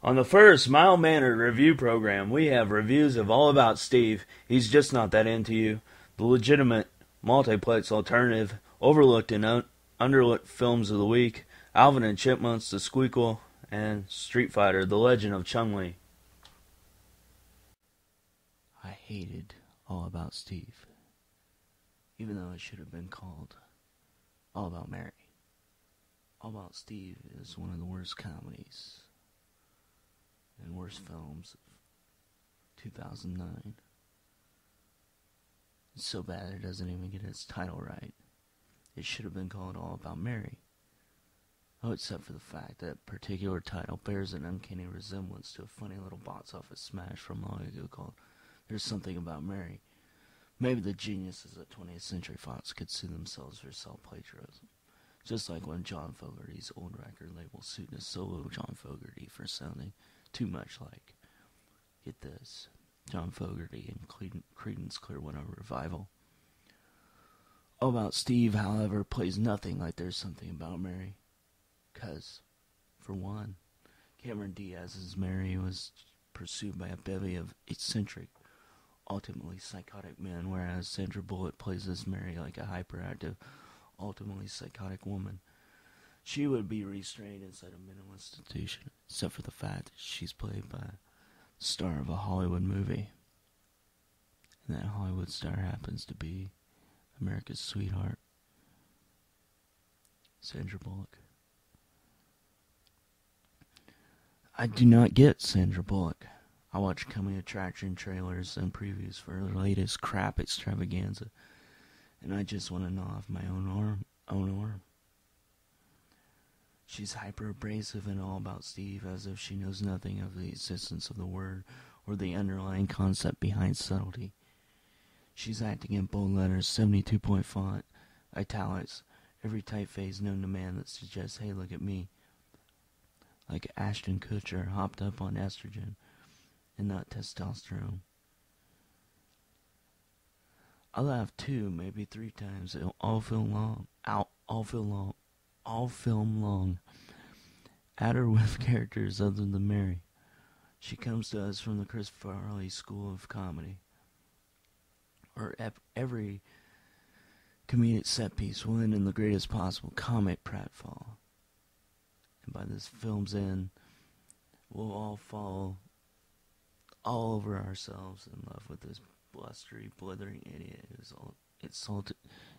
On the first mild-mannered review program, we have reviews of All About Steve, He's Just Not That Into You, the legitimate multiplex alternative, overlooked and underlooked films of the week, Alvin and Chipmunks, The Squeakquel, and Street Fighter, The Legend of Chun-Li. I hated All About Steve, even though it should have been called All About Mary. All About Steve is one of the worst comedies and worst films of 2009. It's so bad it doesn't even get its title right. It should have been called All About Mary. Oh, except for the fact that particular title bears an uncanny resemblance to a funny little box office smash from long ago called There's Something About Mary. Maybe the geniuses at 20th Century Fox could sue themselves for self-plagiarism. Just like when John Fogerty's old record label sued a solo John Fogerty for sounding too much like, get this, John Fogerty and Creedence Clearwater Revival. All About Steve, however, plays nothing like There's Something About Mary. Because, for one, Cameron Diaz's Mary was pursued by a bevy of eccentric, ultimately psychotic men, whereas Sandra Bullock plays this Mary like a hyperactive, ultimately psychotic woman. She would be restrained inside a mental institution, except for the fact that she's played by the star of a Hollywood movie. And that Hollywood star happens to be America's sweetheart, Sandra Bullock. I do not get Sandra Bullock. I watch coming attraction trailers and previews for her latest crap extravaganza, and I just want to gnaw off my own arm. She's hyper-abrasive and All About Steve, as if she knows nothing of the existence of the word or the underlying concept behind subtlety. She's acting in bold letters, 72-point font, italics, every typeface known to man that suggests, hey, look at me. Like Ashton Kutcher hopped up on estrogen and not testosterone. I laughed 2, maybe 3 times all film long. At her with characters other than Mary. She comes to us from the Chris Farley School of Comedy. Or every comedic set piece will end in the greatest possible comic pratfall. And by this film's end, we'll all fall all over ourselves in love with this blustery, blithering idiot who's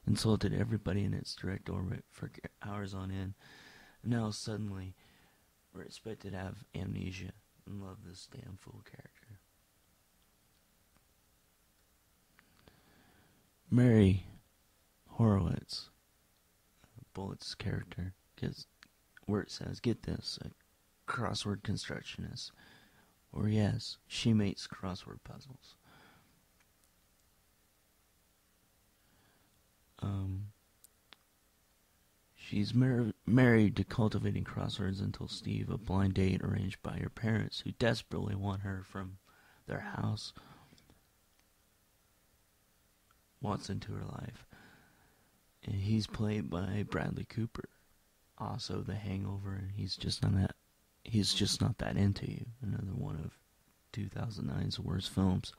insulted everybody in its direct orbit for hours on end. And now suddenly, we're expected to have amnesia and love this damn fool character. Mary Horowitz, Bullock's character, gets where it says, get this, a crossword constructionist. Or yes, she makes crossword puzzles. She's married to cultivating crosswords until Steve, a blind date arranged by her parents who desperately want her from their house, walks into her life. And he's played by Bradley Cooper. Also, The Hangover, and he's just not that into you. Another one of 2009's worst films.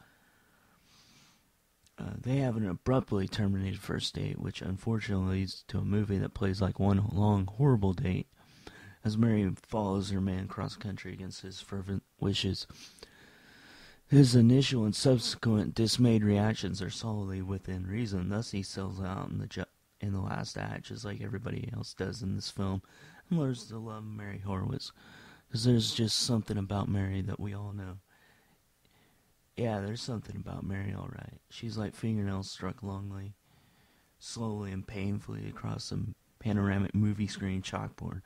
They have an abruptly terminated first date, which unfortunately leads to a movie that plays like one long, horrible date, as Mary follows her man cross-country against his fervent wishes. His initial and subsequent dismayed reactions are solidly within reason, thus he sells out in the last act, just like everybody else does in this film, and learns to love Mary Horowitz, because there's just something about Mary that we all know. Yeah, there's something about Mary, alright. She's like fingernails struck slowly and painfully across some panoramic movie screen chalkboard.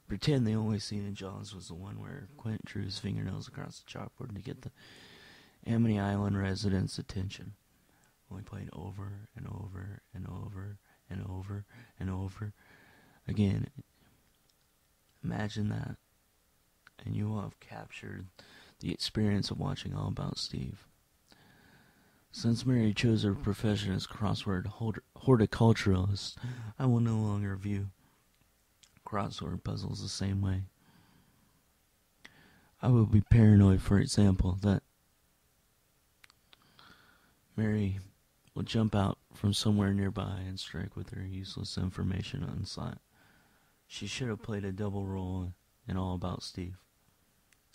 Pretend the only scene in Jaws was the one where Quint drew his fingernails across the chalkboard to get the Amity Island residents' attention. Only played over and over and over and over and over again. Imagine that, and you will have captured the experience of watching All About Steve. Since Mary chose her profession as crossword horticulturalist, I will no longer view crossword puzzles the same way. I would be paranoid, for example, that Mary will jump out from somewhere nearby and strike with her useless information on sight. She should have played a double role in All About Steve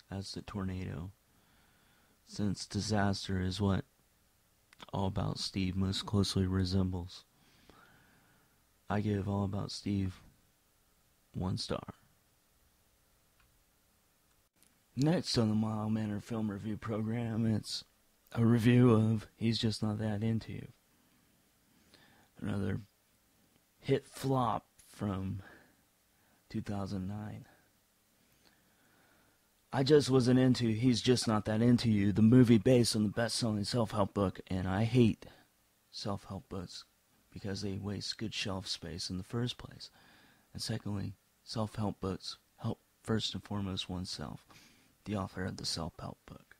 as the tornado, since disaster is what All About Steve most closely resembles. I give All About Steve 1 star. Next on the Mile Manor Film Review program, it's a review of He's Just Not That Into You. Another hit flop from 2009. I just wasn't into He's Just Not That Into You, the movie based on the best-selling self-help book, and I hate self-help books because they waste good shelf space in the first place. And secondly, self-help books help first and foremost oneself, the author of the self-help book.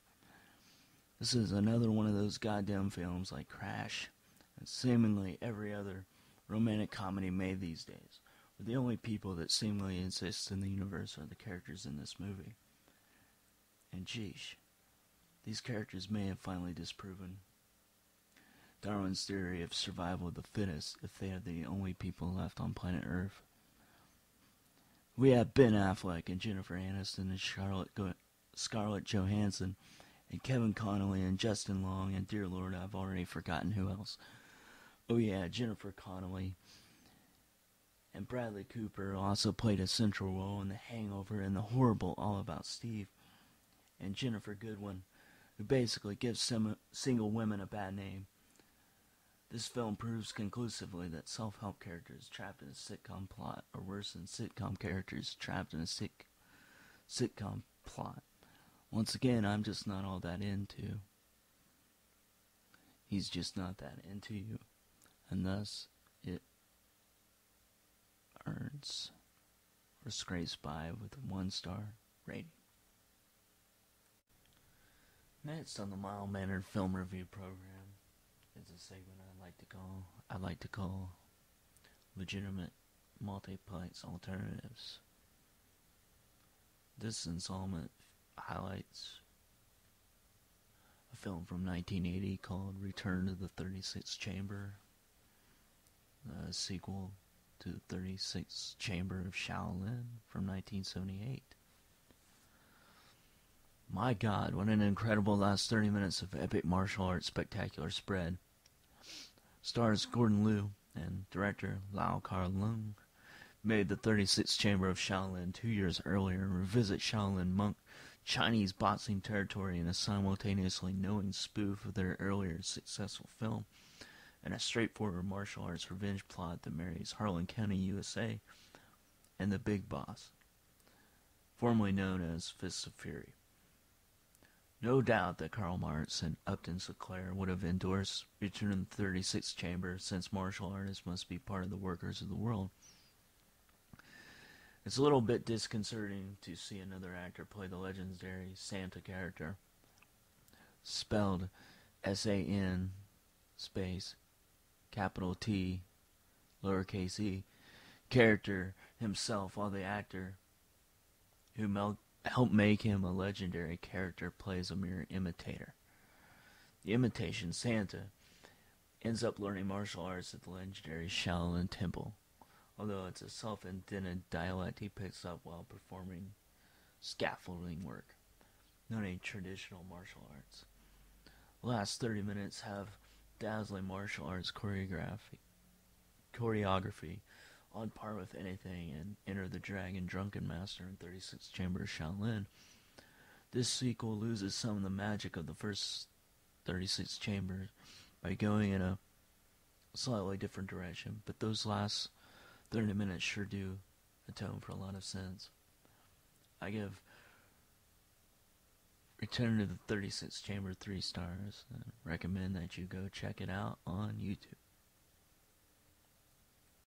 This is another one of those goddamn films like Crash and seemingly every other romantic comedy made these days, where the only people that seemingly exist in the universe are the characters in this movie. And geesh, these characters may have finally disproven Darwin's theory of survival of the fittest if they are the only people left on planet Earth. We have Ben Affleck and Jennifer Aniston and Scarlett Johansson and Kevin Connolly and Justin Long, and dear Lord, I've already forgotten who else. Oh yeah, Jennifer Connelly and Bradley Cooper also played a central role in The Hangover and the horrible All About Steve. And Jennifer Goodwin, who basically gives single women a bad name. This film proves conclusively that self-help characters trapped in a sitcom plot are worse than sitcom characters trapped in a sitcom plot. Once again, I'm just not all that into. He's just not that into you. And thus, it earns or scrapes by with a 1-star rating. Next on the Mile Manor Film Review program is a segment I'd like to call Legitimate Multiplex Alternatives. This installment highlights a film from 1980 called Return to the 36th Chamber, a sequel to the 36th Chamber of Shaolin from 1978. My God, what an incredible last 30 minutes of epic martial arts spectacular spread. Stars Gordon Liu and director Lau Kar-leung made the 36th Chamber of Shaolin 2 years earlier and revisit Shaolin monk Chinese boxing territory in a simultaneously knowing spoof of their earlier successful film, and a straightforward martial arts revenge plot that marries Harlan County, USA, and the Big Boss, formerly known as Fists of Fury. No doubt that Karl Marx and Upton Sinclair would have endorsed Return to the 36th Chamber, since martial artists must be part of the workers of the world. It's a little bit disconcerting to see another actor play the legendary Santa character, spelled S-A-N space capital T lowercase e, character himself, while the actor who helped make him a legendary character plays a mere imitator. The imitation Santa ends up learning martial arts at the legendary Shaolin Temple, although it's a self-indented dialect he picks up while performing scaffolding work, not a traditional martial arts. The last 30 minutes have dazzling martial arts choreography on par with anything in Enter the Dragon Drunken Master and 36th Chamber of Shaolin. This sequel loses some of the magic of the first 36th Chamber by going in a slightly different direction, but those last 30 minutes sure do atone for a lot of sins. I give Return to the 36th Chamber 3 stars and recommend that you go check it out on YouTube.